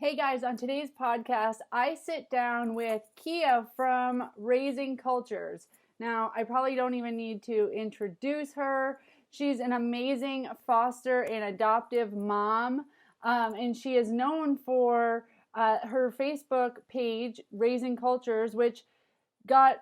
Hey guys, on today's podcast, I sit down with Keia from Raising Cultures. Now, I probably don't even need to introduce her. She's an amazing foster and adoptive mom, and she is known for her Facebook page, Raising Cultures, which got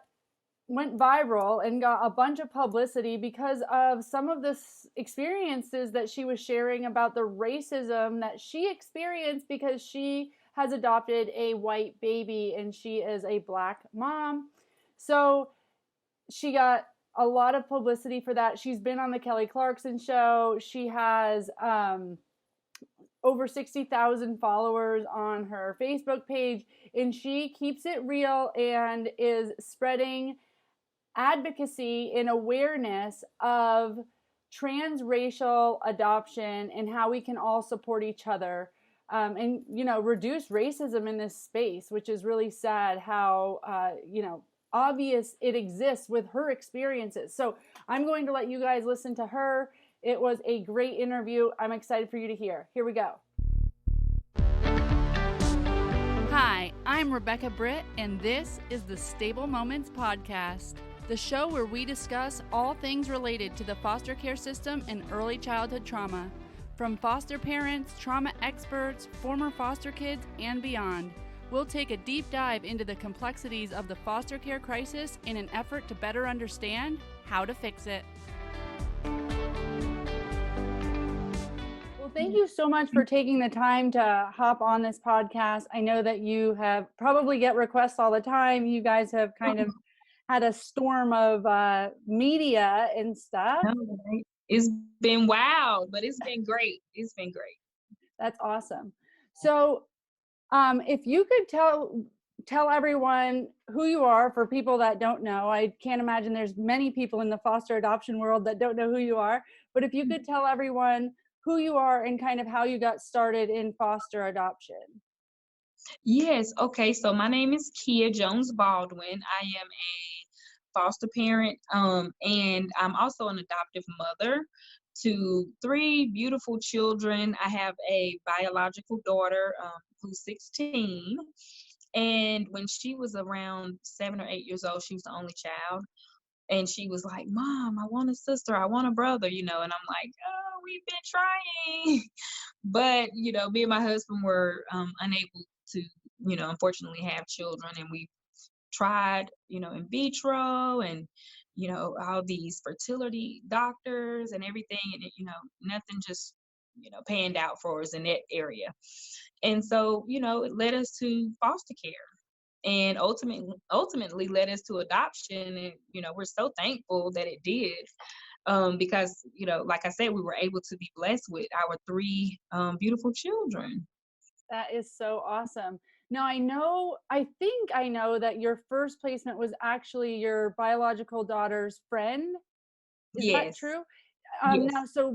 went viral and got a bunch of publicity because of some of the experiences that she was sharing about the racism that she experienced because she has adopted a white baby and she is a black mom. So she got a lot of publicity for that. She's been on the Kelly Clarkson show. She has over 60,000 followers on her Facebook page, and she keeps it real and is spreading advocacy and awareness of transracial adoption and how we can all support each other, and reduce racism in this space, which is really sad how obvious it exists with her experiences. So I'm going to let you guys listen to her. It was a great interview. I'm excited for you to hear. Here we go. Hi, I'm Rebecca Britt, and this is the Stable Moments Podcast, the show where we discuss all things related to the foster care system and early childhood trauma, from foster parents, trauma experts, former foster kids, and beyond. We'll take a deep dive into the complexities of the foster care crisis in an effort to better understand how to fix it. Well, thank you so much for taking the time to hop on this podcast. I know that you have probably get requests all the time. You guys have kind of had a storm of media and stuff. It's been wild, but it's been great. It's been great. That's awesome. So if you could tell everyone who you are for people that don't know. I can't imagine there's many people in the foster adoption world that don't know who you are, but if you could tell everyone who you are and kind of how you got started in foster adoption. Yes. Okay. So my name is Keia Jones-Baldwin. I am a foster parent, and I'm also an adoptive mother to three beautiful children. I have a biological daughter who's 16. And when she was around 7 or 8 years old, she was the only child. And she was like, "Mom, I want a sister. I want a brother," and I'm like, "Oh, we've been trying." But, me and my husband were unable to, unfortunately have children. And we tried, in vitro and, all these fertility doctors and everything. And, nothing just, panned out for us in that area. And so, it led us to foster care and ultimately led us to adoption. And, we're so thankful that it did. Because, like I said, we were able to be blessed with our three beautiful children. That is so awesome. Now, I think I know that your first placement was actually your biological daughter's friend. Is that Yes. true? Yes. Now, so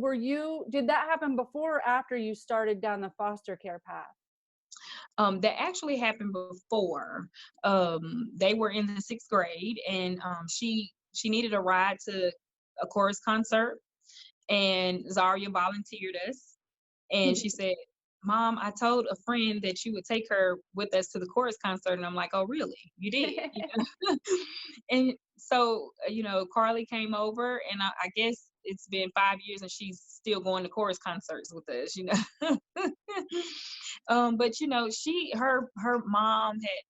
did that happen before or after you started down the foster care path? That actually happened before. They were in the 6th grade, and she needed a ride to a chorus concert, and Zaria volunteered us, and she said, "Mom, I told a friend that you would take her with us to the chorus concert." And I'm like, "Oh, really? You did?" And so, Carly came over, and I guess it's been 5 years, and she's still going to chorus concerts with us. But her mom had,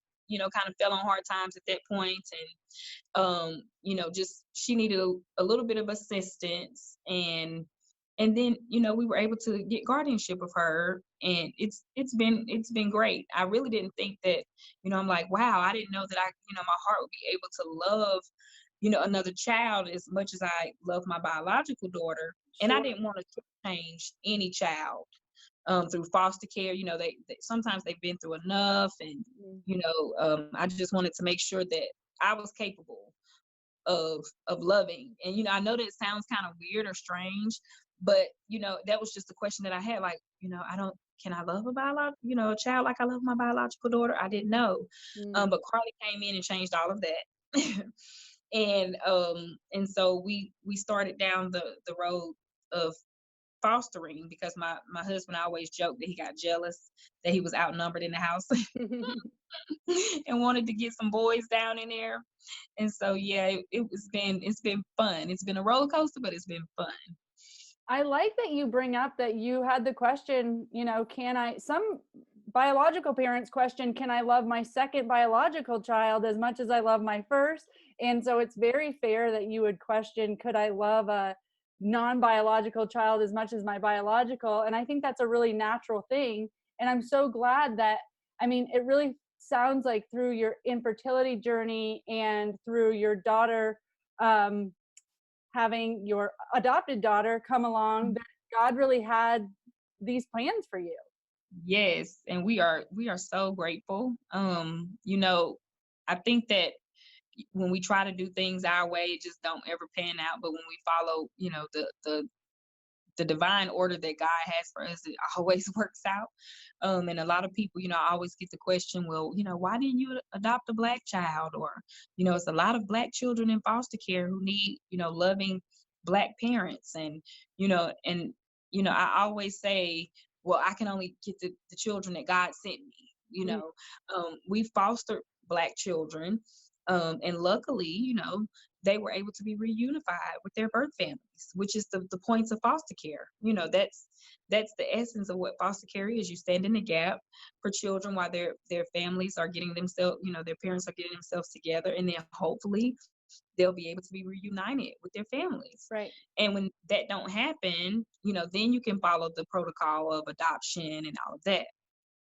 kind of fell on hard times at that point, and just she needed a little bit of assistance, and then we were able to get guardianship of her, and it's been great. I really didn't think that, I'm like, wow, I didn't know that my heart would be able to love another child as much as I love my biological daughter. And I didn't want to change any child through foster care. They sometimes they've been through enough, and I just wanted to make sure that I was capable of loving. And I know that sounds kind of weird or strange, but that was just a question that I had. Like, can I love a child like I love my biological daughter? I didn't know. But Carly came in and changed all of that. And so we started down the road of fostering because my husband always joked that he got jealous that he was outnumbered in the house and wanted to get some boys down in there. And so yeah, it's been fun. It's been a roller coaster, but it's been fun. I like that you bring up that you had the question, some biological parents question, can I love my second biological child as much as I love my first? And so it's very fair that you would question, could I love a non-biological child as much as my biological? And I think that's a really natural thing. And I'm so glad that, it really sounds like through your infertility journey and through your daughter, having your adopted daughter come along, that God really had these plans for you. Yes, and we are so grateful. I think that when we try to do things our way, it just don't ever pan out. But when we follow, the divine order that God has for us, it always works out. And a lot of people, I always get the question, well, why didn't you adopt a Black child? Or, it's a lot of Black children in foster care who need, loving Black parents. I always say, well, I can only get the children that God sent me. We fostered Black children. And luckily, they were able to be reunified with their birth families, which is the points of foster care. That's the essence of what foster care is. You stand in the gap for children while their families are getting themselves, their parents are getting themselves together, and then hopefully they'll be able to be reunited with their families. Right. And when that don't happen, then you can follow the protocol of adoption and all of that.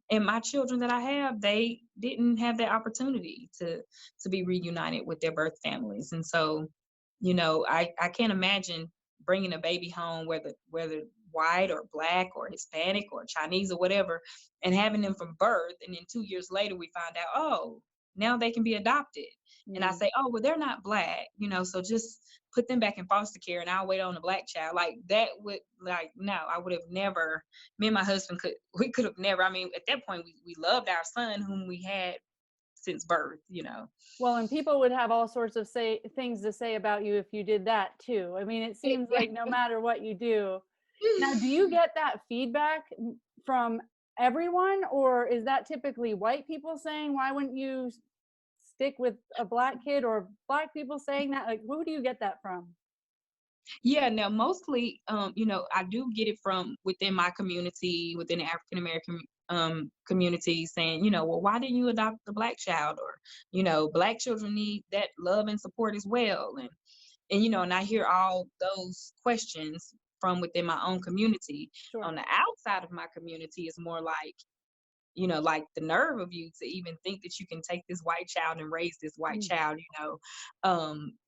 And my children that I have, they didn't have that opportunity to be reunited with their birth families. And so, I can't imagine bringing a baby home, whether white or Black or Hispanic or Chinese or whatever, and having them from birth, and then 2 years later we find out, oh, now they can be adopted. And I say, oh, well, they're not Black, so just put them back in foster care and I'll wait on a Black child. Like that would, like, no, I would have never, me and my husband could have never, at that point we loved our son whom we had since birth. Well, and people would have all sorts of things to say about you if you did that too. It seems like no matter what you do. Now, do you get that feedback from everyone, or is that typically white people saying, why wouldn't you stick with a Black kid, or Black people saying that? Like, who do you get that from? Yeah, now mostly, I do get it from within my community, within the African American community, saying, well, why didn't you adopt the Black child? Or, Black children need that love and support as well. And I hear all those questions from within my own community. Sure. On the outside of my community is more like the nerve of you to even think that you can take this white child and raise this white child.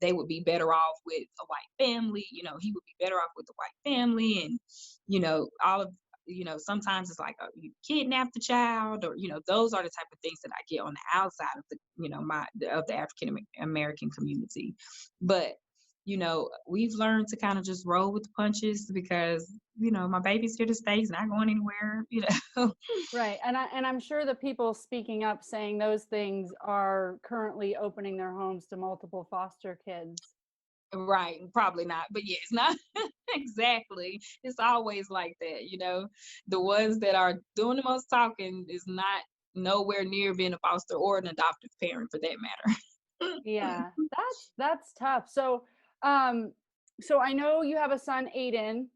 They would be better off with a white family. He would be better off with a white family. And all of sometimes it's like, oh, you kidnapped the child, or those are the type of things that I get on the outside of the African American community. But we've learned to kind of just roll with the punches, because my baby's here to stay. He's not going anywhere. Right. And I'm sure the people speaking up saying those things are currently opening their homes to multiple foster kids. Right, probably not, but yes, not exactly. It's always like that. The ones that are doing the most talking is not nowhere near being a foster or an adoptive parent, for that matter. Yeah, that's tough. So, I know you have a son, Aiden.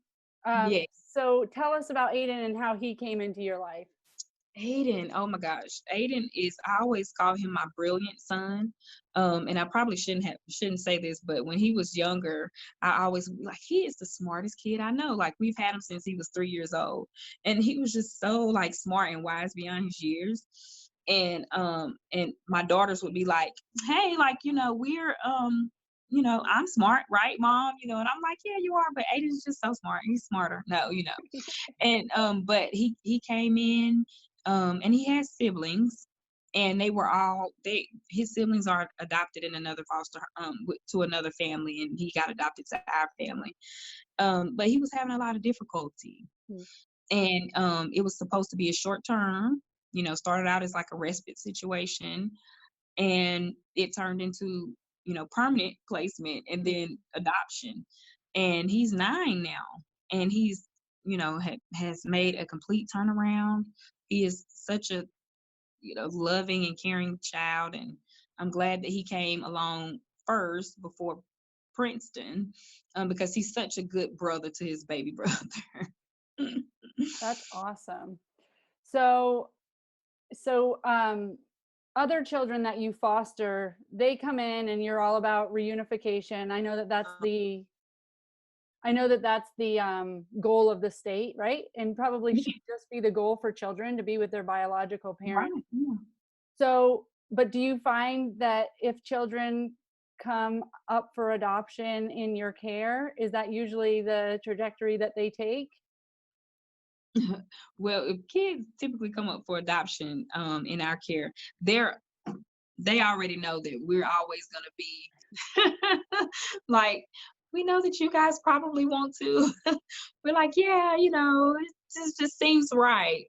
Yes. So tell us about Aiden and how he came into your life. Aiden, oh my gosh. I always call him my brilliant son. And I probably shouldn't say this, but when he was younger, I always like, he is the smartest kid I know. Like, we've had him since he was 3 years old. And he was just so like smart and wise beyond his years. And my daughters would be like, hey, like, I'm smart, right, mom? And I'm like, yeah, you are, but Aiden's just so smart. He's smarter. No. And but he came in, and he has siblings, and his siblings are adopted in another foster to another family, and he got adopted to our family. But he was having a lot of difficulty. And it was supposed to be a short term, started out as like a respite situation, and it turned into permanent placement and then adoption. And he's 9 now, and he's has made a complete turnaround. He is such a loving and caring child, and I'm glad that he came along first before Princeton, because he's such a good brother to his baby brother. That's awesome. So, so other children that you foster, they come in and you're all about reunification. I know that that's the goal of the state, right? And probably should just be the goal for children to be with their biological Right. parent. Yeah. So, but do you find that if children come up for adoption in your care, is that usually the trajectory that they take? Well, if kids typically come up for adoption in our care, they already know that we're always going to be like, we know that you guys probably want to. We're like, yeah, it just seems right.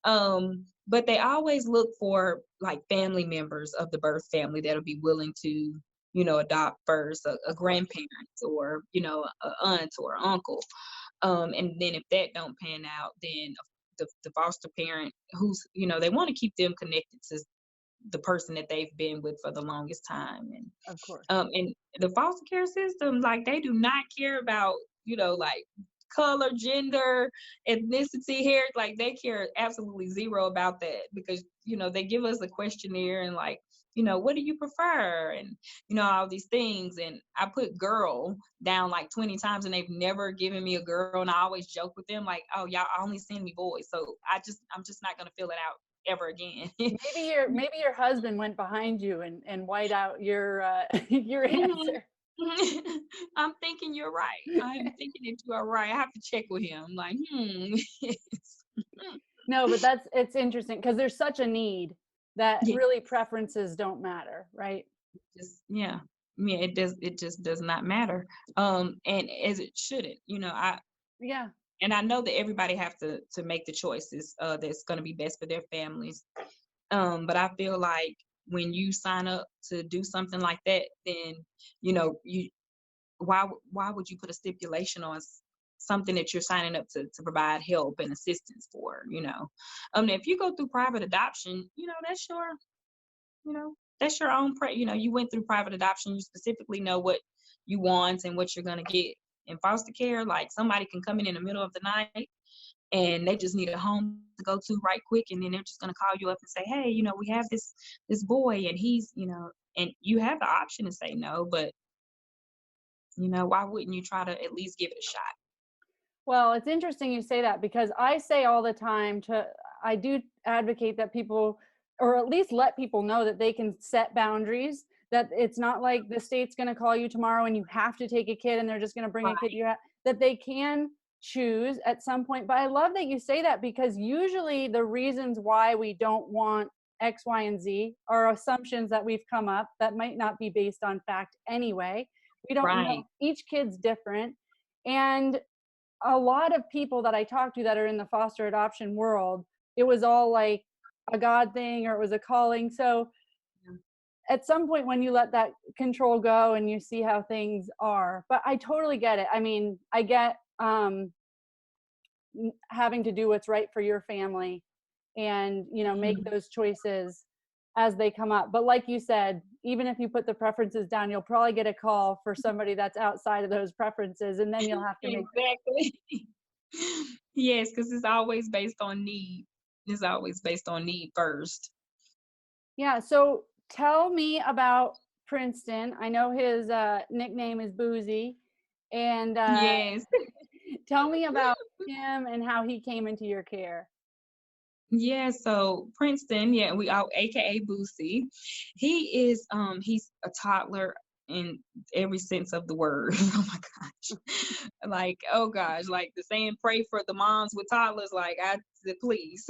But they always look for like family members of the birth family that'll be willing to, adopt first, a Of course. grandparent, or, an aunt or uncle. And then if that don't pan out, then the foster parent, who's, they want to keep them connected to the person that they've been with for the longest time. Of course. And the foster care system, like, they do not care about, like, color, gender, ethnicity, hair. Like, they care absolutely zero about that, because they give us a questionnaire and, like, what do you prefer, and all these things. And I put girl down like 20 times, and they've never given me a girl. And I always joke with them, like, oh, y'all only send me boys, so I'm just not gonna fill it out ever again. Maybe your husband went behind you and white out your your Mhm. answer. I'm thinking you're right. I'm thinking that you are right. I have to check with him. Like, yes. No, but it's interesting because there's such a need that Yeah, really preferences don't matter, right? yeah. Yeah, it just does not matter. And as it shouldn't. Yeah. I know that everybody have to make the choices that's gonna be best for their families. But I feel like when you sign up to do something like that, then you why would you put a stipulation on something that you're signing up to provide help and assistance for? If you go through private adoption, that's your own you went through private adoption, you specifically know what you want and what you're going to get. In foster care, like, somebody can come in the middle of the night, and they just need a home to go to right quick, and then they're just going to call you up and say, hey, we have this boy, and he's, and you have the option to say no. But why wouldn't you try to at least give it a shot? Well, it's interesting you say that because I say all the time I do advocate that people, or at least let people know that they can set boundaries, that it's not like the state's going to call you tomorrow and you have to take a kid and they're just going to bring a kid that they can choose at some point. But I love that you say that because usually the reasons why we don't want X, Y, and Z are assumptions that we've come up that might not be based on fact anyway. We don't know. Right. Each kid's different. And a lot of people that I talk to that are in the foster adoption world, it was all like a God thing or it was a calling. So at some point when you let that control go and you see how things are, but I totally get it. I mean, I get having to do what's right for your family and, make Mhm. those choices as they come up. But like you said, even if you put the preferences down, you'll probably get a call for somebody that's outside of those preferences. And then you'll have to make. Exactly. Yes, because it's always based on need. It's always based on need first. Yeah, so tell me about Princeton. I know his nickname is Boozy, and Yes. tell me about him and how he came into your care. Yeah, so Princeton, yeah, we all AKA Boosie. He's a toddler in every sense of the word. Oh my gosh. Like, oh gosh, like the saying, pray for the moms with toddlers, like, I said, please.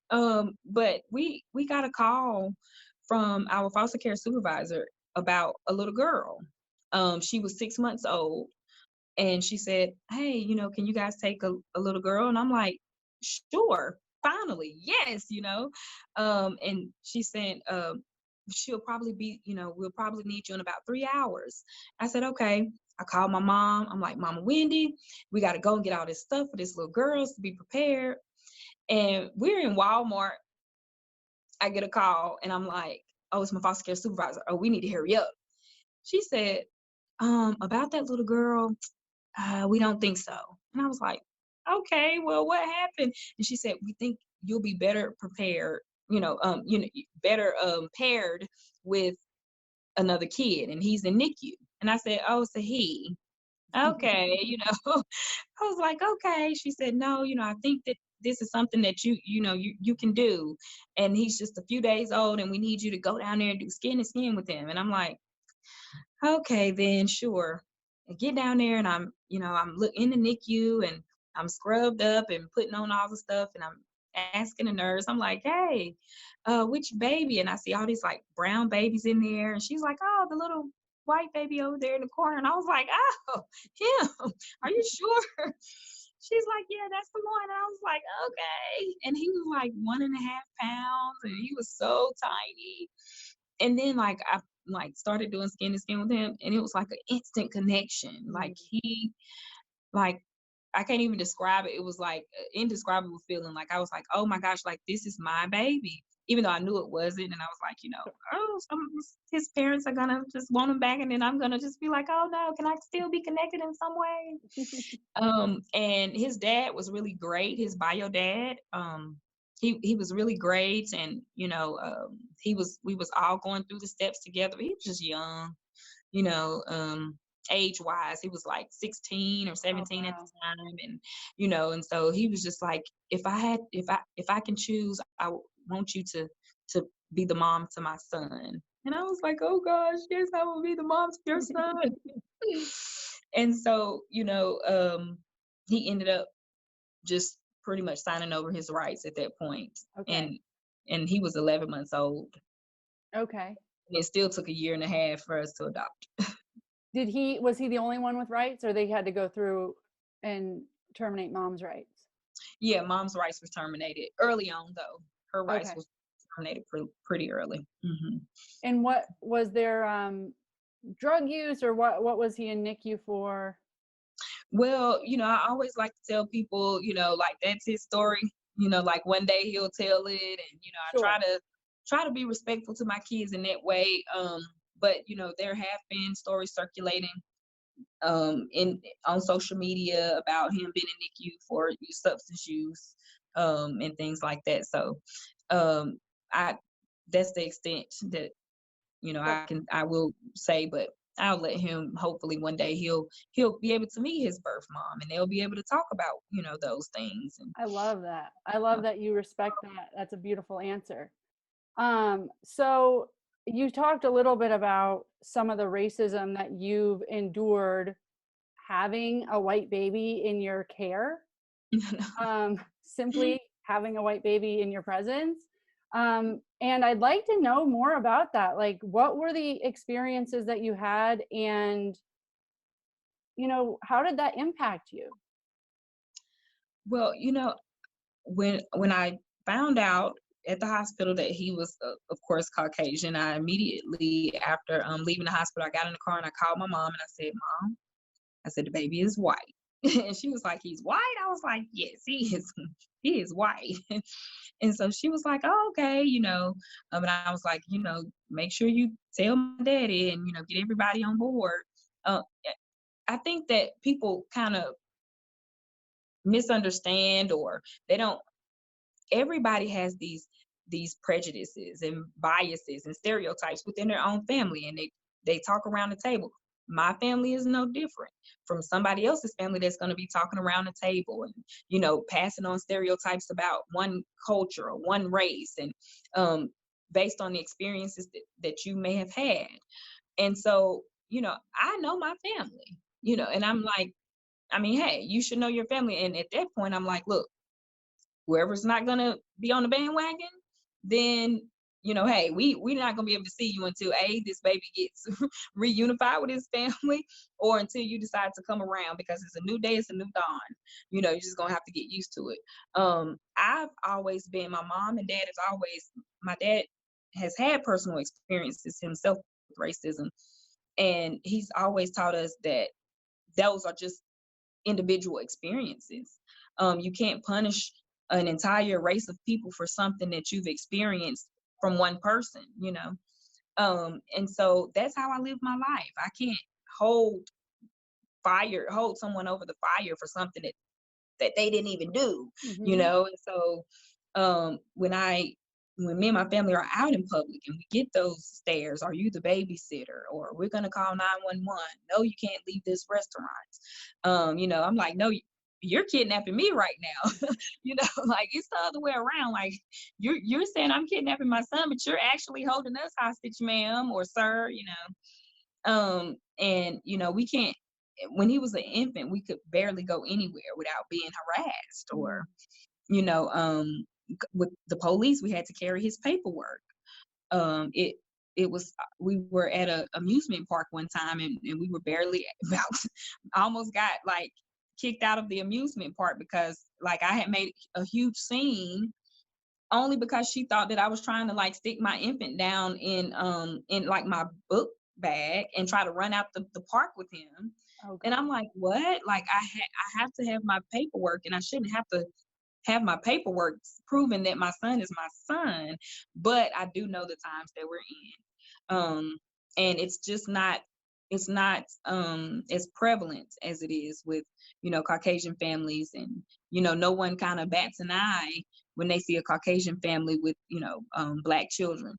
But we got a call from our foster care supervisor about a little girl. She was 6 months old, and she said, hey, can you guys take a little girl? And I'm like, sure, finally, yes. And she said, she'll probably be, we'll probably need you in about 3 hours. I said, okay. I called my mom. I'm like, Mama Wendy, we got to go and get all this stuff for this little girl to be prepared. And we're in Walmart. I get a call and I'm like, oh, it's my foster care supervisor. Oh, we need to hurry up. She said, about that little girl, we don't think so. And I was like, okay, well, what happened? And she said, we think you'll be better prepared, better paired with another kid, and he's in NICU. And I said, oh, it's a he. Okay, I was like, okay. She said, no, I think that this is something that you can do. And he's just a few days old and we need you to go down there and do skin to skin with him. And I'm like, okay, then sure. I get down there and I'm in the NICU and I'm scrubbed up and putting on all the stuff and I'm asking the nurse, I'm like, hey, which baby? And I see all these like brown babies in there. And she's like, oh, the little white baby over there in the corner. And I was like, oh, him. Are you sure? She's like, yeah, that's the one. And I was like, okay. And he was like 1.5 pounds and he was so tiny. And then like I started doing skin to skin with him and it was like an instant connection. Like like I can't even describe it. It was like an indescribable feeling. Like I was like, oh my gosh, like this is my baby. Even though I knew it wasn't. And I was like, oh, some of his parents are gonna just want him back and then I'm gonna just be like, oh no, can I still be connected in some way? And his dad was really great, his bio dad. He was really great and we was all going through the steps together. He was just young, you know, age wise. He was like 16 or 17 at the time. And so he was just like, if I can choose, I want you to be the mom to my son. And I was like, oh gosh, yes, I will be the mom to your son. And so, he ended up just pretty much signing over his rights at that point. Okay. And he was 11 months old. Okay. And it still took 1.5 years for us to adopt. Was he the only one with rights or they had to go through and terminate mom's rights? Yeah, mom's rights was terminated early on though. Her rights Okay. was terminated pretty early. Mm-hmm. And what was there drug use or what was he in NICU for? Well, I always like to tell people, like that's his story. Like one day he'll tell it, and I Sure. try to be respectful to my kids in that way. But there have been stories circulating on social media about him being in NICU for substance use and things like that. So I that's the extent that I will say, but I'll let him. Hopefully, one day he'll be able to meet his birth mom, and they'll be able to talk about those things. And I love that. I love that you respect that. That's a beautiful answer. So you talked a little bit about some of the racism that you've endured having a white baby in your care. Simply having a white baby in your presence. And I'd like to know more about that. Like, what were the experiences that you had, and how did that impact you? Well, when I found out at the hospital that he was, of course, Caucasian, I immediately after leaving the hospital, I got in the car and I called my mom and I said, Mom, I said the baby is white. And she was like, he's white? I was like, yes, he is white. And so she was like, oh, okay, and I was like, make sure you tell my daddy and, get everybody on board. I think that people kind of misunderstand, or they don't, everybody has these prejudices and biases and stereotypes within their own family, and they talk around the table. My family is no different from somebody else's family that's going to be talking around the table and passing on stereotypes about one culture or one race, and based on the experiences that you may have had. And so I know my family, and I'm like, I mean, hey, you should know your family. And at that point I'm like, look, whoever's not going to be on the bandwagon, then hey, we're not going to be able to see you until this baby gets reunified with his family, or until you decide to come around, because it's a new day, it's a new dawn. You're just going to have to get used to it. I've always been, my mom and dad is always, my dad has had personal experiences himself with racism, and he's always taught us that those are just individual experiences. You can't punish an entire race of people for something that you've experienced from one person, you know. And so that's how I live my life. I can't hold hold someone over the fire for something that they didn't even do, you Mm-hmm. know. And so when me and my family are out in public and we get those stares, are you the babysitter, or we're going to call 911, no, you can't leave this restaurant, you know, I'm like, no, you're kidnapping me right now. You know, like, it's the other way around. Like, you're saying I'm kidnapping my son, but you're actually holding us hostage, ma'am or sir, you know. And you know, we can't, when he was an infant, we could barely go anywhere without being harassed, or, you know, with the police, we had to carry his paperwork. It was, we were at a amusement park one time, and we were barely about almost got like kicked out of the amusement park because like I had made a huge scene, only because she thought that I was trying to like stick my infant down in like my book bag and try to run out the park with him. Oh And I'm God. like, what? Like, I have to have my paperwork, and I shouldn't have to have my paperwork proving that my son is my son. But I do know the times that we're in. And it's just not, it's not as prevalent as it is with, you know, Caucasian families. And, you know, no one kind of bats an eye when they see a Caucasian family with, you know, Black children.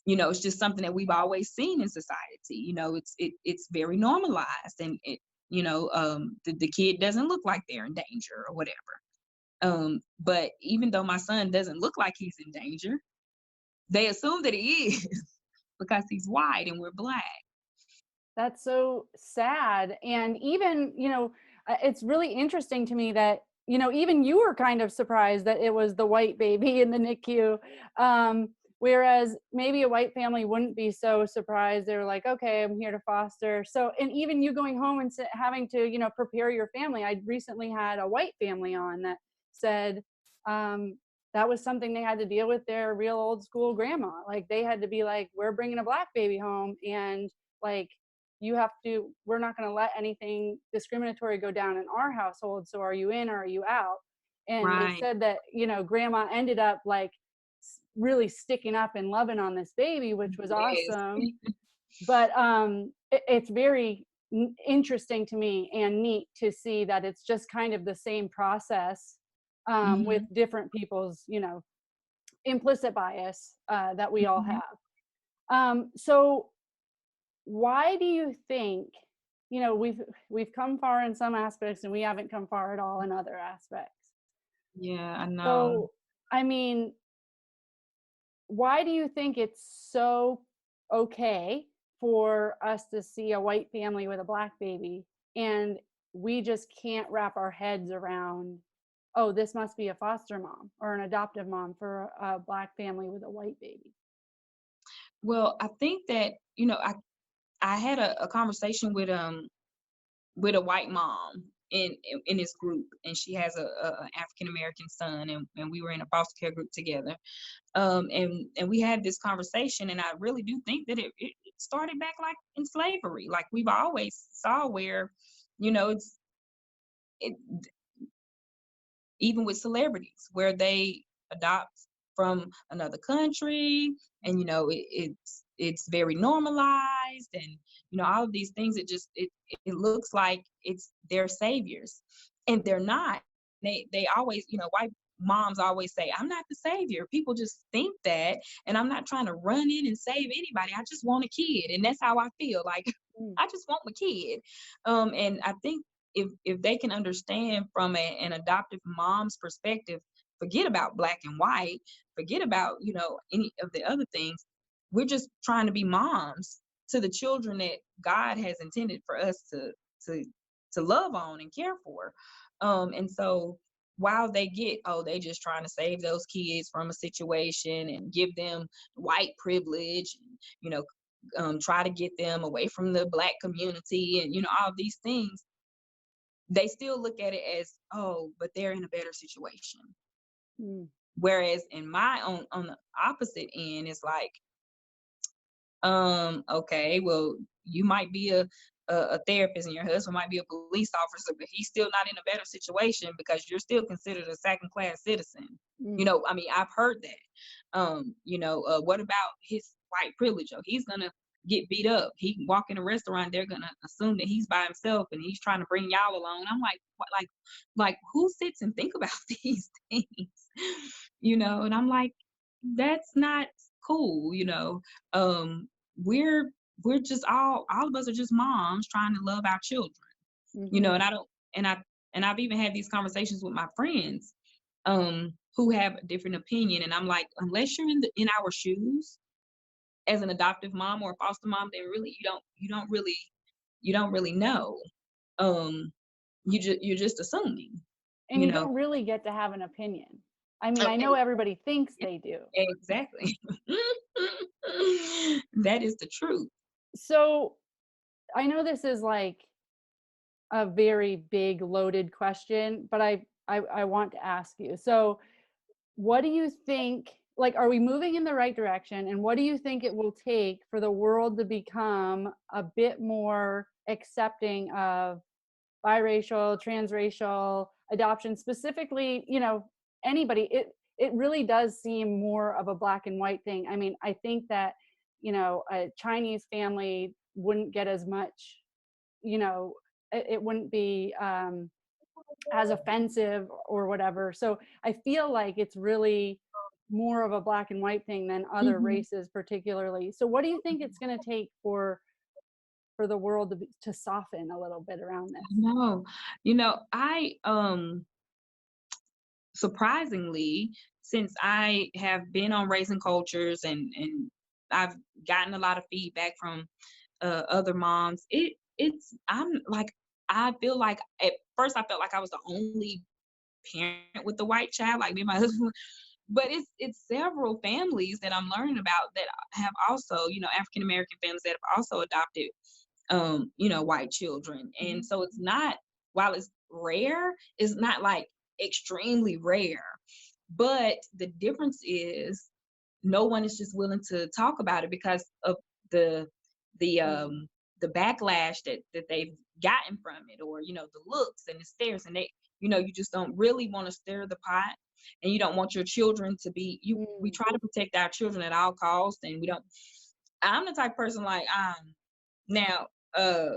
You know, it's just something that we've always seen in society. You know, it's very normalized, and it, you know, the kid doesn't look like they're in danger or whatever. But even though my son doesn't look like he's in danger, they assume that he is because he's white and we're Black. That's so sad. And even, it's really interesting to me that, even you were kind of surprised that it was the white baby in the NICU. Whereas maybe a white family wouldn't be so surprised. They're like, okay, I'm here to foster. So, and even you going home and having to, prepare your family. I recently had a white family on that said, that was something they had to deal with their real old school grandma. Like they had to be like, we're bringing a Black baby home, and like, we're not going to let anything discriminatory go down in our household. So are you in or are you out? And they Right. said that, grandma ended up like really sticking up and loving on this baby, which was Yes. awesome. But it's very interesting to me and neat to see that it's just kind of the same process, with Hmm. different people's, implicit bias, that we all Hmm. have. So why do you think, we've come far in some aspects and we haven't come far at all in other aspects? Yeah, I know. So, I mean, why do you think it's so okay for us to see a white family with a Black baby, and we just can't wrap our heads around, oh, this must be a foster mom or an adoptive mom for a Black family with a white baby? Well, I think that, you know, I had a conversation with a white mom in this group, and she has a African American son, and we were in a foster care group together. And we had this conversation, and I really do think that it started back like in slavery. Like we've always saw where, you know, it even with celebrities where they adopt from another country, and you know, it's very normalized, and you know, all of these things, it looks like it's their saviors, and they're not. They always, you know, white moms always say, I'm not the savior. People just think that, and I'm not trying to run in and save anybody. I just want a kid, and that's how I feel. Like Mm, I just want my kid. And I think if they can understand from an adoptive mom's perspective, forget about Black and white, forget about, you know, any of the other things. We're just trying to be moms to the children that God has intended for us to to love on and care for. And so while they get, oh, they just trying to save those kids from a situation and give them white privilege, and, you know, try to get them away from the Black community, and you know, all these things, they still look at it as, oh, but they're in a better situation. mm, Whereas in my own, on the opposite end, it's like, okay, well, you might be a therapist and your husband might be a police officer, but he's still not in a better situation because you're still considered a second class citizen. Mm. I mean, I've heard that. What about his white privilege? Oh, he's gonna get beat up. He can walk in a restaurant, they're gonna assume that he's by himself and he's trying to bring y'all along. I'm like, what, like who sits and think about these things? And I'm like, that's not cool. Um, we're just all of us are just moms trying to love our children. Mm-hmm. And I don't and I've even had these conversations with my friends who have a different opinion, and I'm like, unless you're in our shoes as an adoptive mom or a foster mom, then really you don't really know. Um you're just assuming, And you you know. don't really get to have an opinion. I mean, I know Okay, everybody thinks they do. exactly. That is the truth. So I know this is like a very big loaded question, but I want to ask you. So what do you think, like, are we moving in the right direction? And what do you think it will take for the world to become a bit more accepting of biracial, transracial, adoption, specifically, anybody? It really does seem more of a black and white thing. I mean, I think that, a Chinese family wouldn't get as much, it wouldn't be as offensive or whatever. So I feel like it's really more of a black and white thing than other Mhm. races, particularly. So what do you think it's going to take for the world to soften a little bit around this? No, I surprisingly, since I have been on Raising Cultures and I've gotten a lot of feedback from other moms, it's I'm like, I feel like at first I felt like I was the only parent with the white child, like me and my husband. But it's several families that I'm learning about that have also, African American families that have also adopted white children. And so it's not, while it's rare, it's not like extremely rare. But the difference is no one is just willing to talk about it because of the the Mm. um the backlash that they've gotten from it, or the looks and the stares, and you just don't really want to stir the pot, and you don't want your children to be you we Mm. try to protect our children at all costs, and we don't. I'm the type of person like, now, uh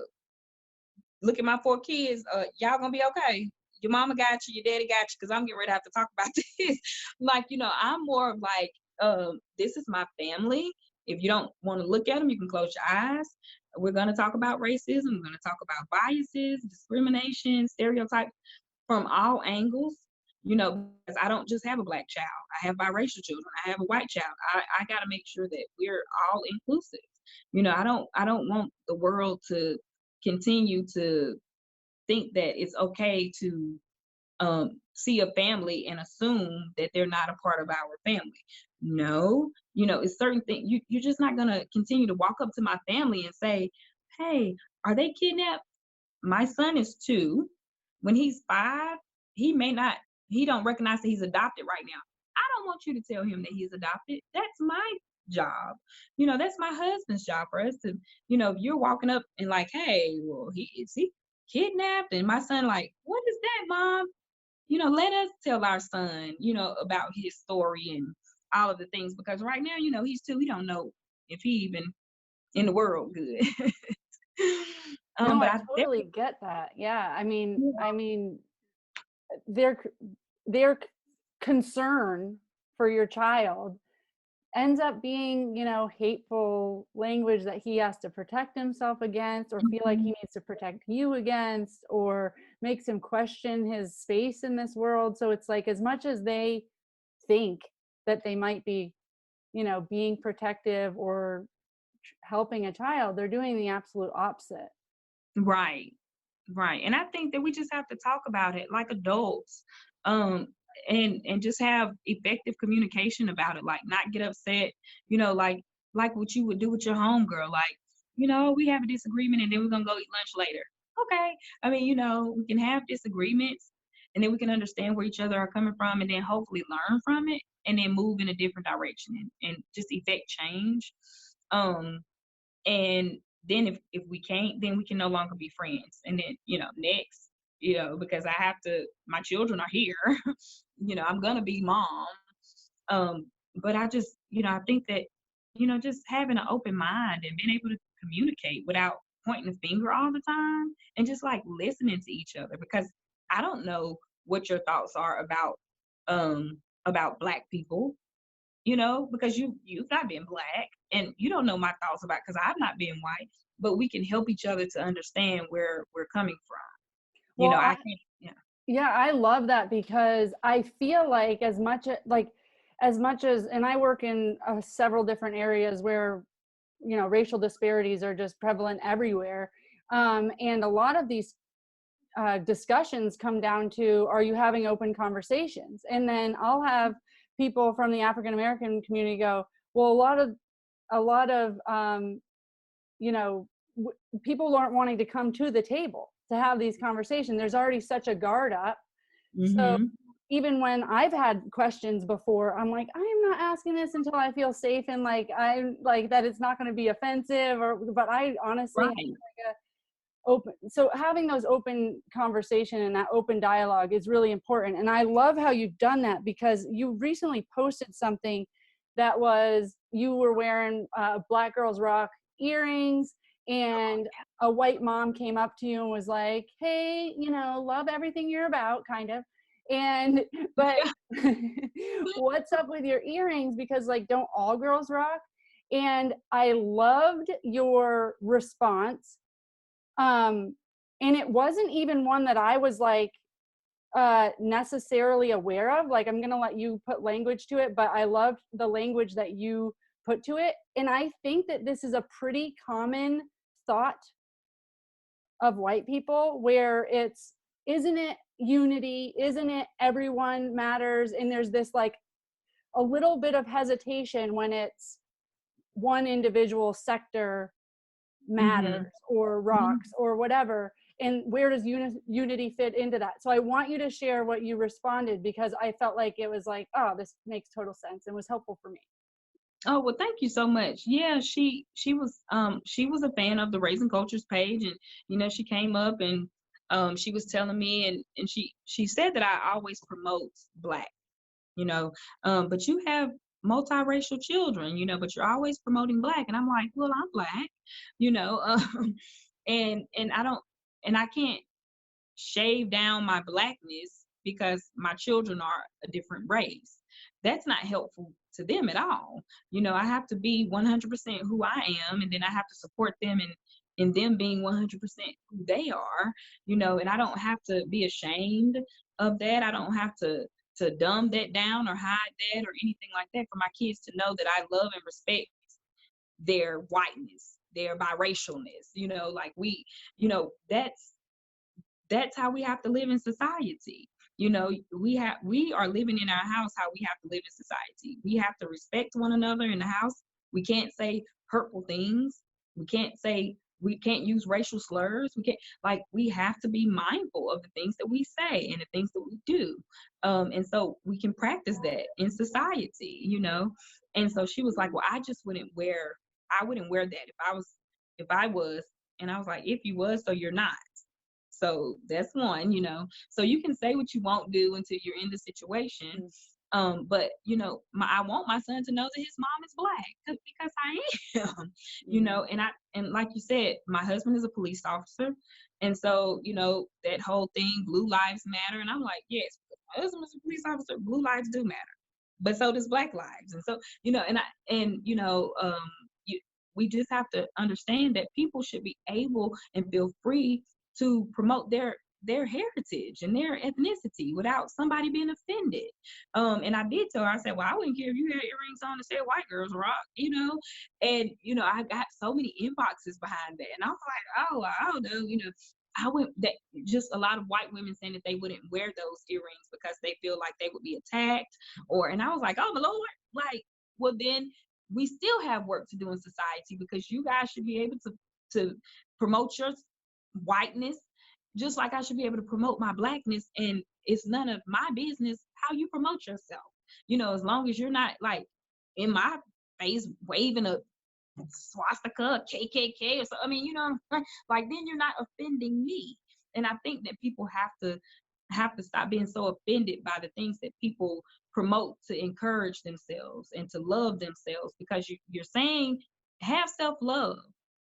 look at my 4 kids. Y'all gonna be okay. Your mama got you, your daddy got you, because I'm getting ready to have to talk about this. Like, I'm more of like, this is my family. If you don't want to look at them, you can close your eyes. We're gonna talk about racism. We're gonna talk about biases, discrimination, stereotypes from all angles. Because I don't just have a black child. I have biracial children. I have a white child. I got to make sure that we're all inclusive. I don't want the world to continue to think that it's okay to see a family and assume that they're not a part of our family. No, it's certain things you're just not gonna continue to walk up to my family and say, "Hey, are they kidnapped?" My son is 2. When he's 5, he may not he don't recognize that he's adopted right now. I don't want you to tell him that he's adopted. That's my job. That's my husband's job for us to, if you're walking up and like, hey, well, he kidnapped? And my son like, what is that, mom? Let us tell our son, about his story and all of the things, because right now, he's 2, he don't know if he even in the world good. No, But I I totally definitely, get that. Yeah, I mean, yeah. their their concern for your child ends up being, hateful language that he has to protect himself against, or feel like he Mhm. needs to protect you against, or makes him question his space in this world. So it's like, as much as they think that they might be, being protective or helping a child, they're doing the absolute opposite. Right. Right. And I think that we just have to talk about it like adults. Um and just have effective communication about it. Like, not get upset, like what you would do with your homegirl. Like, we have a disagreement and then we're gonna go eat lunch later. Okay. I mean, we can have disagreements and then we can understand where each other are coming from, and then hopefully learn from it and then move in a different direction, and just effect change. Um and then if we can't, then we can no longer be friends. And then, next, because I have to, my children are here, I'm gonna be mom. But I just, I think that, just having an open mind and being able to communicate without pointing the finger all the time, and just like listening to each other, because I don't know what your thoughts are about black people, because you've not been black, and you don't know my thoughts about, because I've not been white, but we can help each other to understand where we're coming from. Well, I can't, yeah. yeah, I love that because I feel like as much as, and I work in several different areas where, racial disparities are just prevalent everywhere. And a lot of these discussions come down to, are you having open conversations? And then I'll have people from the African American community go, well, a lot of you know people aren't wanting to come to the table to have these conversations. There's already such a guard up. So Mm-hmm. even when I've had questions before, I'm like, I am not asking this until I feel safe, and like I like that it's not going to be offensive, or but I honestly have Right. like a open, so having those open conversation and that open dialogue is really important. And I love how you've done that, because you recently posted something that was, you were wearing Black Girls Rock earrings, and a white mom came up to you and was like, hey, love everything you're about, kind of. And but what's up with your earrings, because like, don't all girls rock? And I loved your response. And it wasn't even one that I was like necessarily aware of. Like, I'm gonna let you put language to it, but I loved the language that you put to it. And I think that this is a pretty common thought of white people, where it's, isn't it unity, isn't it everyone matters? And there's this like a little bit of hesitation when it's one individual sector Mm-hmm. matters or rocks or whatever. And where does unity fit into that? So I want you to share what you responded, because I felt like it was like, oh, this makes total sense and was helpful for me. Oh, well, thank you so much. Yeah, she was a fan of the Raising Cultures page, and she came up, and she was telling me, and she said that I always promote black, you know, but you have multiracial children, but you're always promoting black. And I'm like, well, I'm black, you know, and I don't, and I can't shave down my blackness because my children are a different race. That's not helpful to them at all. I have to be 100% who I am, and then I have to support them in them being 100% who they are, and I don't have to be ashamed of that. I don't have to dumb that down or hide that or anything like that, for my kids to know that I love and respect their whiteness, their biracialness, like that's how we have to live in society. We are living in our house how we have to live in society. We have to respect one another in the house. We can't say hurtful things. We can't use racial slurs. We have to be mindful of the things that we say and the things that we do. And so we can practice that in society. And so she was like, well, I wouldn't wear that if I was. And I was like, if you was, so you're not. So that's one. So you can say what you won't do until you're in the situation. But I want my son to know that his mom is black, because I am, and like you said, my husband is a police officer. And so, that whole thing, blue lives matter. And I'm like, yes, my husband is a police officer, blue lives do matter. But so does black lives. And so, you, we just have to understand that people should be able and feel free to promote their heritage and their ethnicity without somebody being offended. And I did tell her, I said, well, I wouldn't care if you had earrings on that said white girls rock. And I got so many inboxes behind that. And I was like, oh, I don't know. I went that just a lot of white women saying that they wouldn't wear those earrings because they feel like they would be attacked, and I was like, oh my Lord, like, well, then we still have work to do in society, because you guys should be able to promote your whiteness just like I should be able to promote my blackness. And it's none of my business how you promote yourself, as long as you're not like in my face waving a swastika, KKK, or so. I mean, like then you're not offending me. And I think that people have to stop being so offended by the things that people promote to encourage themselves and to love themselves, because you're saying have self-love,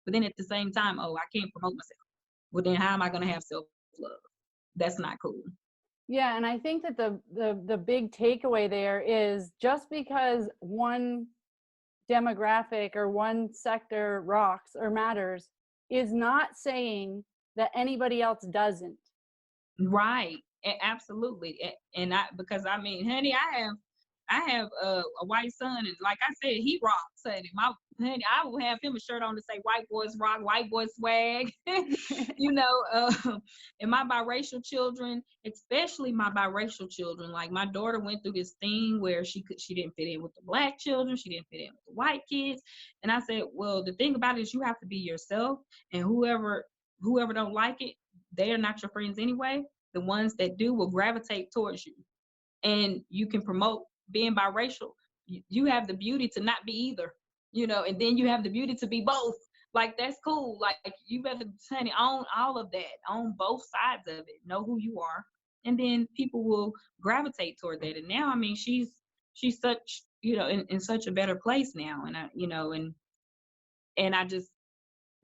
but then at the same time, oh, I can't promote myself. Well, then how am I going to have self-love? That's not cool. Yeah, and I think that the big takeaway there is just because one demographic or one sector rocks or matters is not saying that anybody else doesn't. Right. Absolutely. And I, because I mean, honey, I have a white son, and like I said, he rocks. Honey, honey, I will have him a shirt on to say "White boys rock," "White boys swag." you know, uh, and my biracial children, especially my biracial children, like my daughter went through this thing where she didn't fit in with the black children, she didn't fit in with the white kids, and I said, well, the thing about it is you have to be yourself, and whoever don't like it, they are not your friends anyway. The ones that do will gravitate towards you, and you can promote being biracial. You have the beauty to not be either, and then you have the beauty to be both. Like that's cool. Like you better, honey, own all of that, own both sides of it, know who you are, and then people will gravitate toward that. And now, I mean, she's such, in such a better place now, and and I just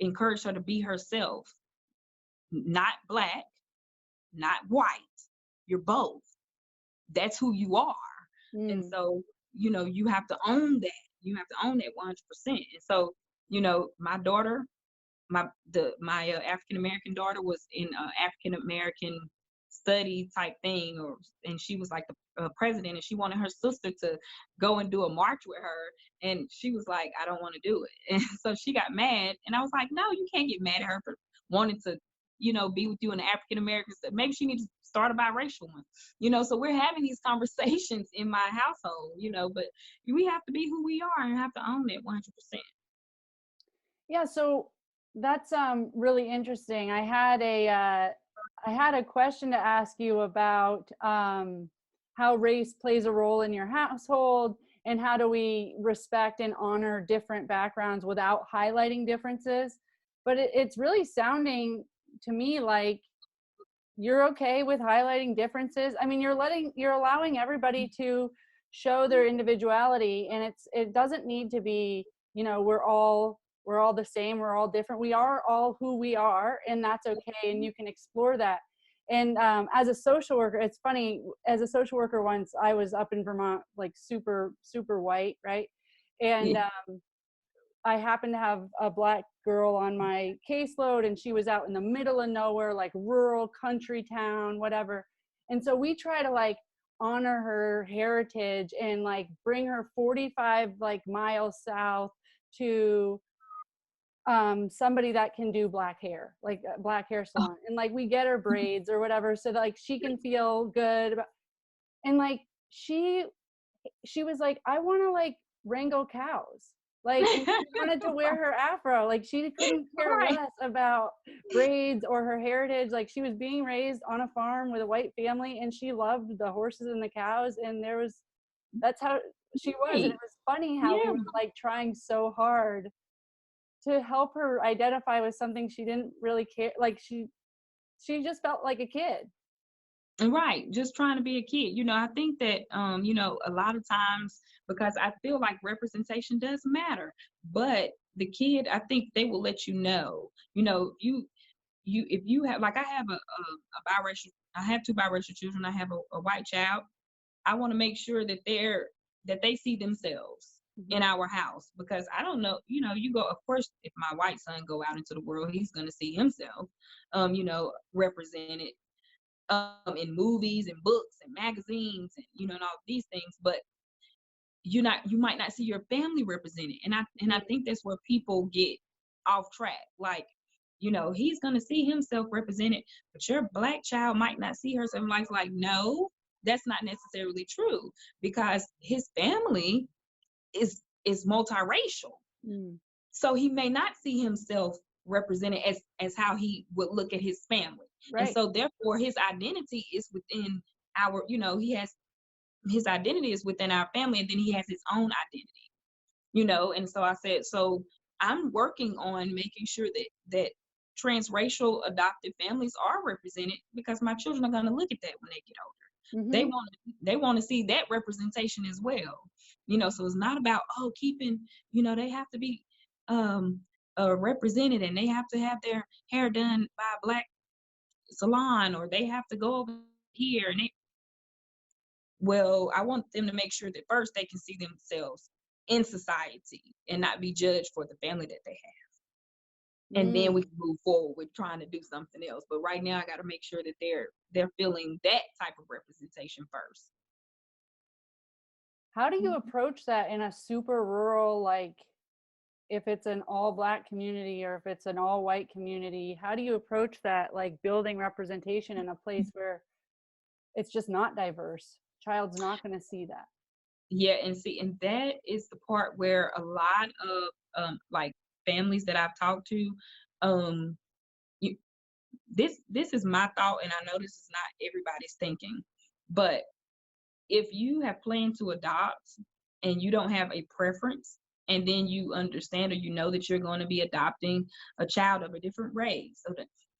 encourage her to be herself, not black, not white. You're both. That's who you are. And so, you have to own that. You have to own that 100%. And so, my daughter, my African American daughter was in African American study type thing, and she was like the president, and she wanted her sister to go and do a march with her, and she was like, I don't want to do it. And so she got mad, and I was like, no, you can't get mad at her for wanting to be with you in the African American stuff. Maybe she needs to start a biracial one. So we're having these conversations in my household, but we have to be who we are and have to own it 100%. Yeah, so that's really interesting. I had a question to ask you about how race plays a role in your household, and how do we respect and honor different backgrounds without highlighting differences. But it's really sounding to me like you're okay with highlighting differences. I mean, you're allowing everybody to show their individuality, and it doesn't need to be, we're all the same, we're all different. We are all who we are, and that's okay, and you can explore that. And as a social worker, it's funny, as a social worker once, I was up in Vermont, like super super white, right? And Yeah. I happened to have a black girl on my caseload, and she was out in the middle of nowhere, like rural country town, whatever. And so we try to like honor her heritage and like bring her 45 like miles south to somebody that can do black hair, like a black hair salon, and like we get her braids or whatever, so that, like, she can feel good about, and like she was like, I want to like wrangle cows, like, and she wanted to wear her afro, like she couldn't care Right. less about braids or her heritage. Like, she was being raised on a farm with a white family, and she loved the horses and the cows, and that's how she was. And Right. it was funny how we Yeah. were like trying so hard to help her identify with something she didn't really care, like she just felt like a kid. Right, just trying to be a kid. I think that a lot of times, because I feel like representation does matter, but the kid, I think they will let you know. If you have, like, I have a biracial, I have two biracial children. I have a white child. I want to make sure that they see themselves in Mm-hmm. our house, because I don't know, you go, of course, if my white son go out into the world, he's going to see himself represented in movies and books and magazines, and all these things, but you might not see your family represented. And I think that's where people get off track. Like, he's gonna see himself represented, but your black child might not see herself. Like, no, that's not necessarily true, because his family is multiracial. Mm. So he may not see himself represented as how he would look at his family. And Right. so therefore his identity is within our, he has, his identity is within our family, and then he has his own identity. And so I said, so I'm working on making sure that transracial adoptive families are represented, because my children are going to look at that when they get older. They Mm-hmm. want they want to see that representation as well. So it's not about, oh, keeping, they have to be um represented, and they have to have their hair done by a black salon, or they have to go over here, and I want them to make sure that first they can see themselves in society and not be judged for the family that they have. And then we Mm. can move forward with trying to do something else. But right now I got to make sure that they're feeling that type of representation first. How do you Mhm. approach that in a super rural, like if it's an all black community or if it's an all white community? How do you approach that, like building representation in a place where it's just not diverse? Child's not going to see that. Yeah, and that is the part where a lot of like families that I've talked to, um you, this is my thought, and I know this is not everybody's thinking, but if you have planned to adopt and you don't have a preference, and then you understand, or that you're going to be adopting a child of a different race, so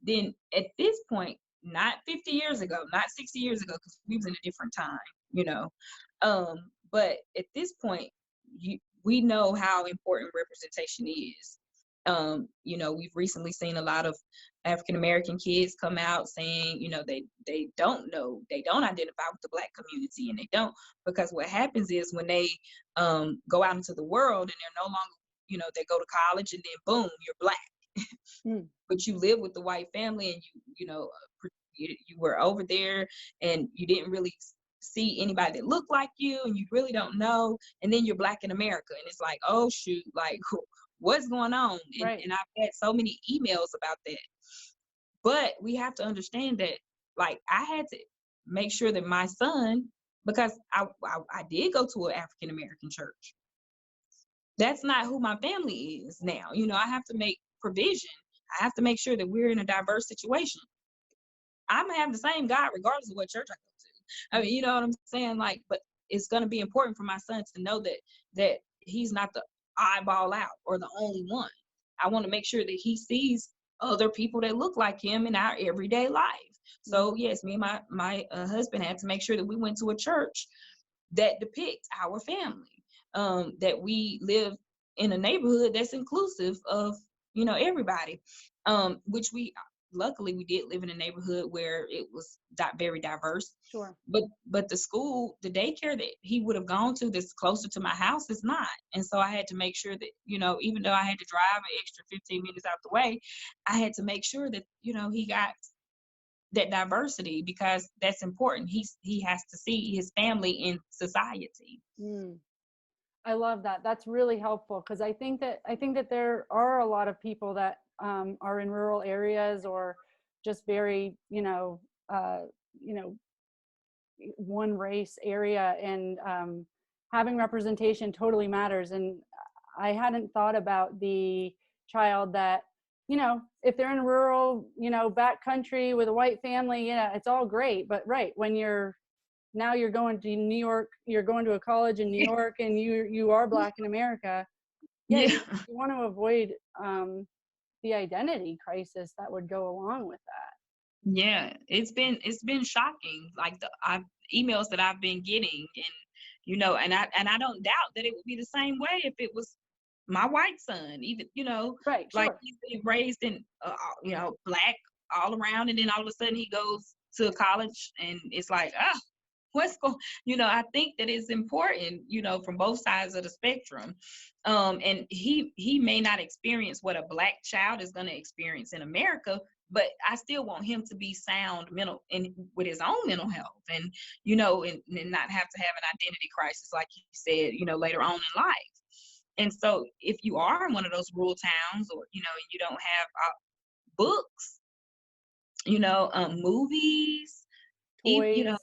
then at this point, not 50 years ago, not 60 years ago, because we was in a different time, you know um but at this point, we know how important representation is. We've recently seen a lot of African American kids come out saying, they don't identify with the black community, and they don't, because what happens is when they go out into the world and they're no longer, they go to college, and then boom, you're black. Mm. But you live with the white family, and you were over there, and you didn't really see anybody that looked like you, and you really don't know, and then you're black in America, and it's like, oh shoot, like what's going on? and, Right. and I've had so many emails about that. But we have to understand that, like, I had to make sure that my son, because I did go to an African American church, that's not who my family is now. I have to make provision. I have to make sure that we're in a diverse situation. I'm gonna have the same God regardless of what church I go to. I mean, you know what I'm saying? Like, but it's gonna be important for my son to know that he's not the eyeball out or the only one. I want to make sure that he sees other people that look like him in our everyday life. Mm. So yes, me and my husband had to make sure that we went to a church that depicts our family, that we live in a neighborhood that's inclusive of everybody, which we luckily we did live in a neighborhood where it was very diverse. Sure. But the daycare that he would have gone to that's closer to my house is not. And so I had to make sure that, even though I had to drive an extra 15 minutes out the way, I had to make sure that he got that diversity, because that's important. He has to see his family in society. Mm. I love that. That's really helpful because I think that there are a lot of people that are in rural areas or just very you know one race area, and having representation totally matters. And I hadn't thought about the child that, if they're in rural, back country with a white family, it's all great. But right, when you're going to New York, you're going to a college in New York, and you are black in America. Yeah, Yeah. you want to avoid the identity crisis that would go along with that. Yeah, it's been shocking, like the emails that I've been getting, and and I don't doubt that it would be the same way if it was my white son, even Right, like sure. he's been raised in black all around, and then all of a sudden he goes to college, and it's like, what's going, I think that it's important, from both sides of the spectrum. And he may not experience what a black child is going to experience in America, but I still want him to be sound mental and with his own mental health, and and not have to have an identity crisis, like you said, later on in life. And so if you are in one of those rural towns, or and you don't have books, movies, Toys.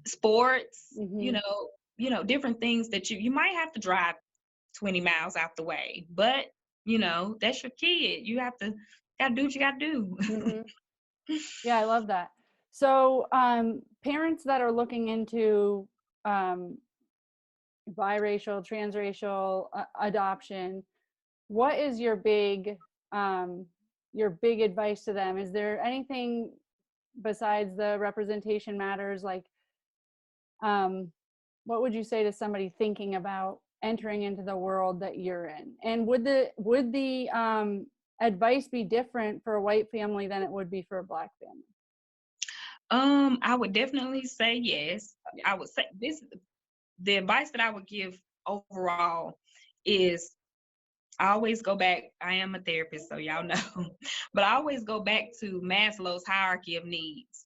sports, Hmm. different things that you might have to drive 20 miles out the way, but that's your kid. You gotta do what you gotta do. Hmm. Yeah, I love that. So, parents that are looking into um, biracial, transracial adoption, what is your big advice to them? Is there anything besides the representation matters? Like, um, what would you say to somebody thinking about entering into the world that you're in? And would the advice be different for a white family than it would be for a black family? I would definitely say yes. I would say this, the advice that I would give overall is I always go back. I am a therapist, so y'all know, but I always go back to Maslow's hierarchy of needs,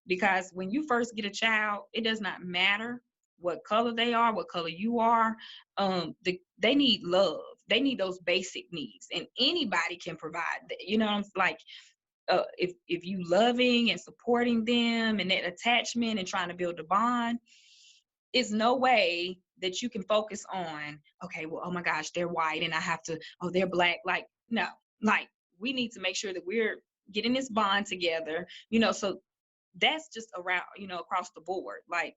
because when you first get a child, it does not matter what color they are, what color you are. They need love. They need those basic needs, and anybody can provide that. You know, I'm like, if you loving and supporting them and that attachment and trying to build a bond, it's no way that you can focus on, okay, well, oh my gosh, they're white and I have to, oh, they're black. Like, no, like we need to make sure that we're getting this bond together, so that's just around, across the board. Like,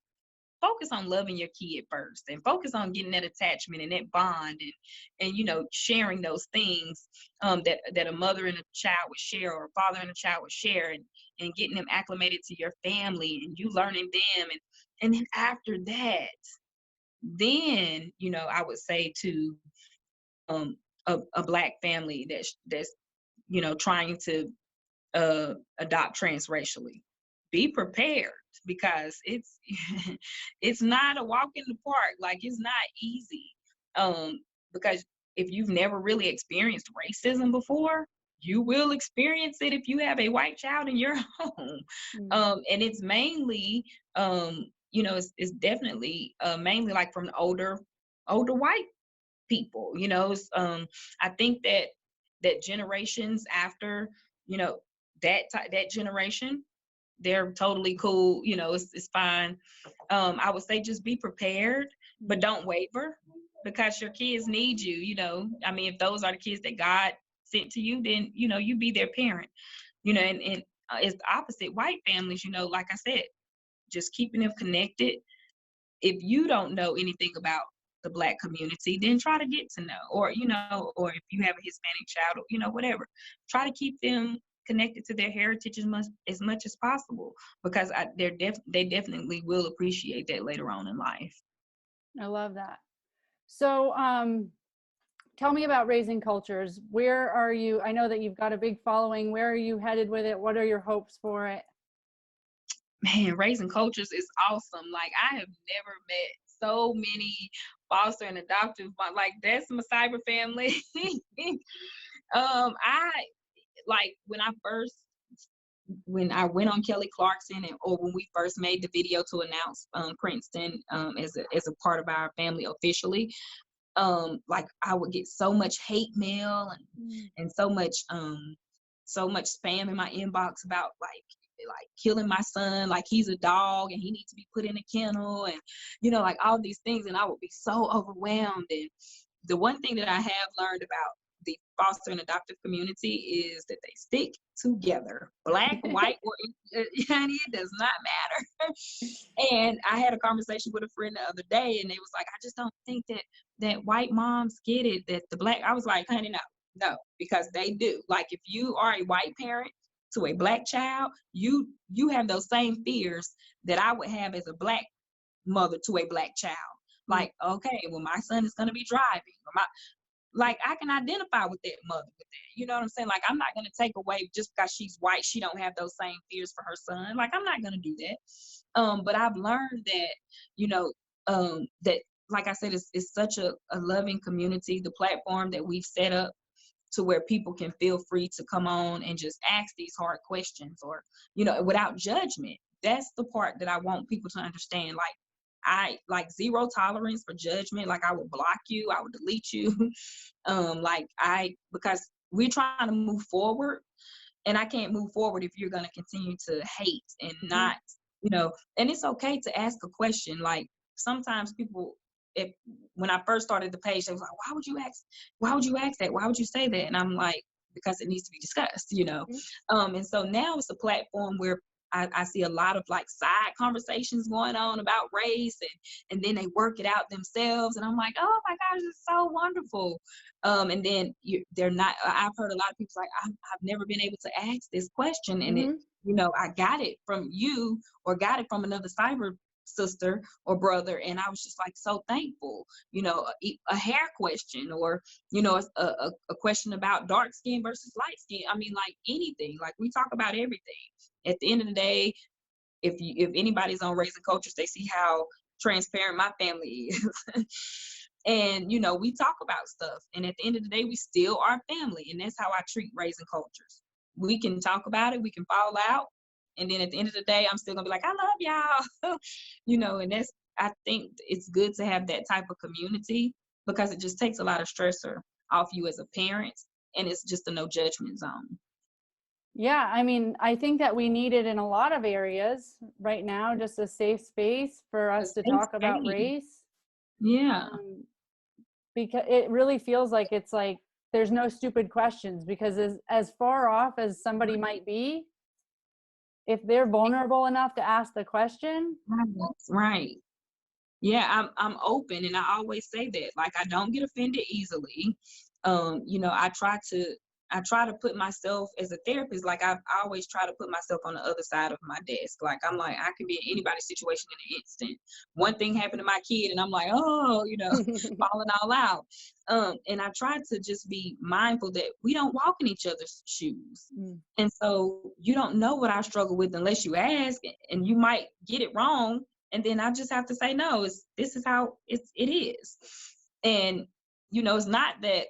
focus on loving your kid first, and focus on getting that attachment and that bond, and sharing those things that a mother and a child would share, or a father and a child would share, and getting them acclimated to your family, and you learning them, and then after that, then I would say to a black family that's trying to adopt transracially, be prepared, because it's it's not a walk in the park. Like, it's not easy, because if you've never really experienced racism before, you will experience it if you have a white child in your home. And it's mainly it's definitely mainly like from the older white people. I think that generations after, you know that generation, they're totally cool. It's fine. I would say just be prepared, but don't waver, because your kids need you. I mean, if those are the kids that God sent to you, then you be their parent. And it's the opposite. White families, like I said, just keeping them connected. If you don't know anything about the black community, then try to get to know, or if you have a Hispanic child, whatever, try to keep them connected to their heritage as much as possible, because they definitely will appreciate that later on in life. I love that. So, tell me about Raising Cultures. Where are you? I know that you've got a big following. Where are you headed with it? What are your hopes for it? Man, Raising Cultures is awesome. Like, I have never met so many foster and adoptive, like, that's my cyber family. I like when I went on Kelly Clarkson, or when we first made the video to announce Princeton as a part of our family officially. Like, I would get so much hate mail, and so much spam in my inbox about like killing my son, like he's a dog and he needs to be put in a kennel, and like all these things, and I would be so overwhelmed. And the one thing that I have learned about the foster and adoptive community is that they stick together, black, white, or honey, it does not matter. And I had a conversation with a friend the other day, and they was like, I just don't think that white moms get it, that the black. I was like, honey, no, because they do. Like, if you are a white parent to a black child, you have those same fears that I would have as a black mother to a black child. Like, okay, well, my son is going to be driving, or like, I can identify with that mother with that. You know what I'm saying? Like, I'm not going to take away just because she's white, she don't have those same fears for her son. Like, I'm not going to do that. But I've learned that, that, like I said, it's such a loving community. The platform that we've set up to where people can feel free to come on and just ask these hard questions, or, without judgment. That's the part that I want people to understand. Like, I like zero tolerance for judgment. Like, I would block you, I would delete you. Because we're trying to move forward, and I can't move forward if you're going to continue to hate and not, and it's okay to ask a question. Like, sometimes people, when I first started the page, they was like, why would you ask that? Why would you say that? And I'm like, because it needs to be discussed. And so now it's a platform where I see a lot of like side conversations going on about race, and then they work it out themselves, and I'm like, oh my gosh, it's so wonderful. And then they're not. I've heard a lot of people like, I've never been able to ask this question, and it, Mm-hmm. I got it from you or got it from another cyber sister or brother, and I was just like so thankful. A hair question, or a question about dark skin versus light skin. I mean, like anything. Like we talk about everything. At the end of the day, if anybody's on Raising Cultures, they see how transparent my family is. And we talk about stuff, and at the end of the day, we still are family, and that's how I treat Raising Cultures. We can talk about it, we can fall out, and then at the end of the day, I'm still gonna be like, I love y'all. And that's, I think it's good to have that type of community, because it just takes a lot of stressor off you as a parent, and it's just a no judgment zone. Yeah, I mean, I think that we need it in a lot of areas right now, just a safe space for A us to safe talk about space. race. Yeah. Because it really feels like it's like there's no stupid questions, because as far off as somebody might be, if they're vulnerable enough to ask the question. Right. Yeah, I'm open, and I always say that. Like, I don't get offended easily. I try to put myself as a therapist, like I always try to put myself on the other side of my desk. Like, I'm like, I can be in anybody's situation in an instant. One thing happened to my kid and I'm like, oh, falling all out. And I try to just be mindful that we don't walk in each other's shoes. And so you don't know what I struggle with unless you ask, and you might get it wrong. And then I just have to say, no, this is how it is. And, it's not that,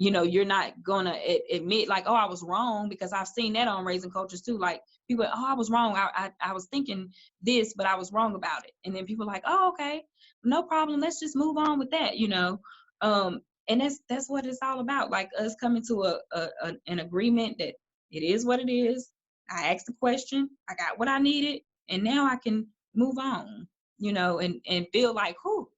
you're not gonna admit like, oh, I was wrong, because I've seen that on Raising Cultures too. Like, people, oh, I was wrong. I was thinking this, but I was wrong about it. And then people are like, oh, okay, no problem. Let's just move on with that, and that's what it's all about. Like, us coming to an agreement that it is what it is. I asked the question, I got what I needed, and now I can move on, and feel like, whew,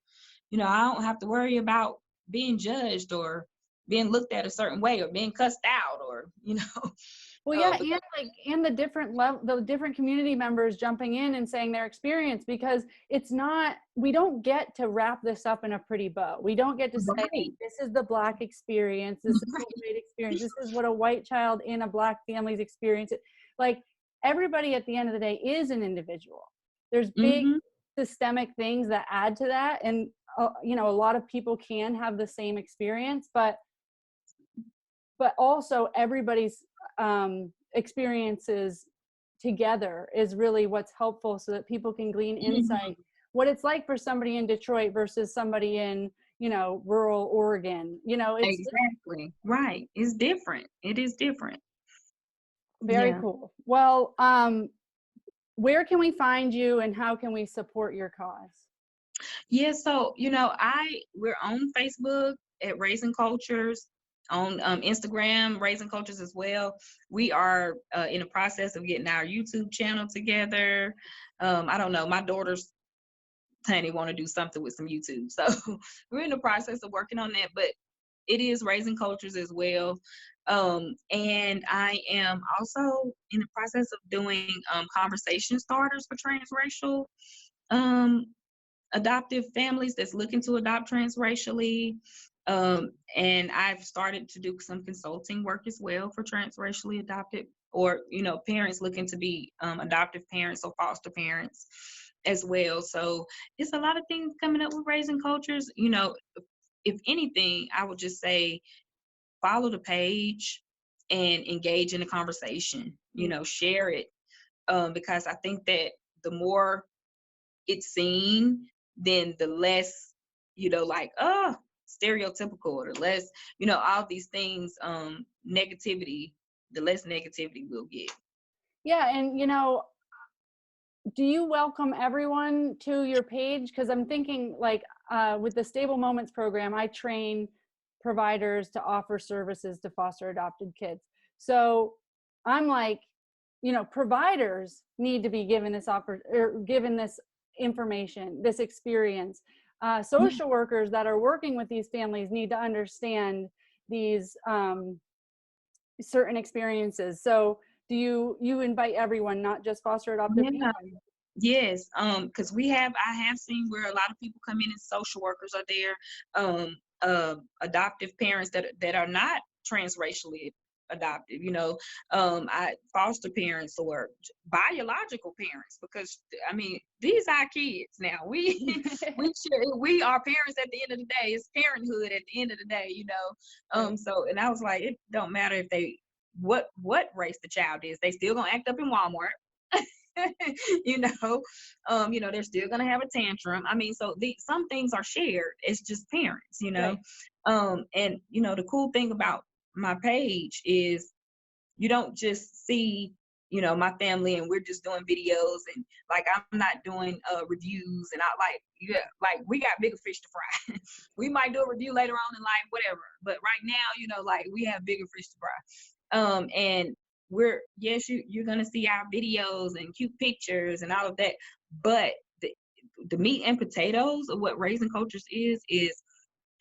I don't have to worry about being judged or being looked at a certain way or being cussed out, or Well, yeah, because, and the different community members jumping in and saying their experience, because we don't get to wrap this up in a pretty bow. We don't get to say, right. this is the Black experience, this is the white experience, this is what a white child in a Black family's experience. Like, everybody at the end of the day is an individual. There's big systemic things that add to that, and a lot of people can have the same experience, but also everybody's experiences together is really what's helpful, so that people can glean insight what it's like for somebody in Detroit versus somebody in rural Oregon. It's Exactly. Right. It's different. It is different. very cool. Well, where can we find you, and how can we support your cause? Yeah, so we're on Facebook at Raising Cultures, on Instagram Raising Cultures as well. We are in the process of getting our YouTube channel together. I don't know, my daughter's honey want to do something with some YouTube, so we're in the process of working on that. But it is Raising Cultures as well. And I am also in the process of doing conversation starters for transracial adoptive families that's looking to adopt transracially. And I've started to do some consulting work as well for transracially adopted, or parents looking to be adoptive parents or foster parents as well. So it's a lot of things coming up with Raising Cultures. If anything, I would just say follow the page and engage in the conversation. Share it, because I think that the more it's seen, then the less, like, stereotypical, or the less, all these things, negativity, the less negativity we'll get. Yeah, and do you welcome everyone to your page? Because I'm thinking, like, with the Stable Moments program, I train providers to offer services to foster adopted kids. So I'm like, providers need to be given given this information, this experience. Social workers that are working with these families need to understand these certain experiences. So do you invite everyone, not just foster adoptive Yeah. parents? Yes, because I have seen where a lot of people come in and social workers are there, adoptive parents that are not transracially adopted, I foster parents or biological parents, because I mean these are kids now. We are parents at the end of the day. It's parenthood at the end of the day. Right. So and I was like, it don't matter if they what race the child is, they still gonna act up in Walmart. you know they're still going to have a tantrum. I mean, so some things are shared. It's just parents. Right. And the cool thing about my page is you don't just see my family and we're just doing videos, and like I'm not doing reviews, and I like we got bigger fish to fry. We might do a review later on in life, whatever, but right now like we have bigger fish to fry. And yes, you're gonna see our videos and cute pictures and all of that, but the meat and potatoes of what Raising Cultures is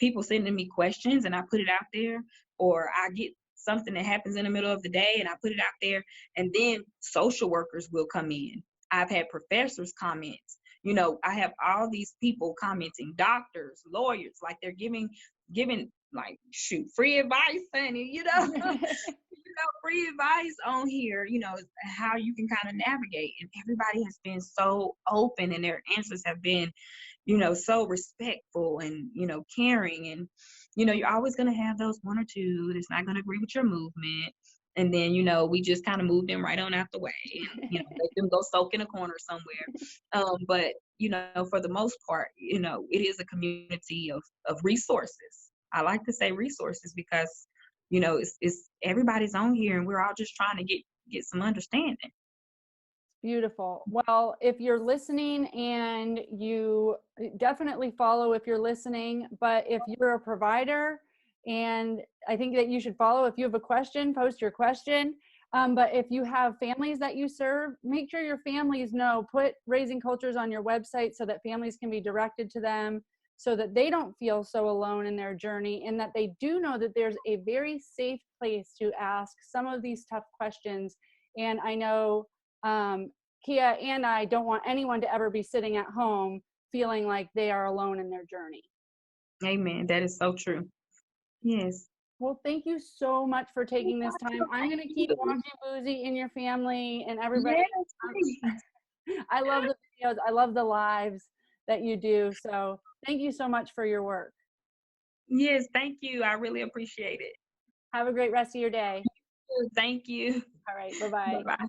people sending me questions and I put it out there, or I get something that happens in the middle of the day and I put it out there, and then social workers will come in. I've had professors comment. I have all these people commenting, doctors, lawyers, like they're giving like shoot free advice, honey, free advice on here, how you can kind of navigate. And everybody has been so open, and their answers have been so respectful and, caring. And, you're always going to have those one or two that's not going to agree with your movement. And then, we just kind of move them right on out the way and, let them go soak in a corner somewhere. But, for the most part, it is a community of resources. I like to say resources because, it's everybody's on here and we're all just trying to get some understanding. Beautiful. Well, if you're listening, and you definitely follow if you're listening, but if you're a provider, and I think that you should follow. If you have a question, post your question. But if you have families that you serve, make sure your families know, put Raising Cultures on your website so that families can be directed to them, so that they don't feel so alone in their journey, and that they do know that there's a very safe place to ask some of these tough questions. And I know Keia and I don't want anyone to ever be sitting at home feeling like they are alone in their journey. Amen. That is so true. Yes. Well, thank you so much for taking this time. I'm going to keep watching Boozy in your family and everybody. Yes, please. I love the videos. I love the lives that you do. So thank you so much for your work. Yes, thank you. I really appreciate it. Have a great rest of your day. Thank you. All right. Bye-bye. Bye-bye.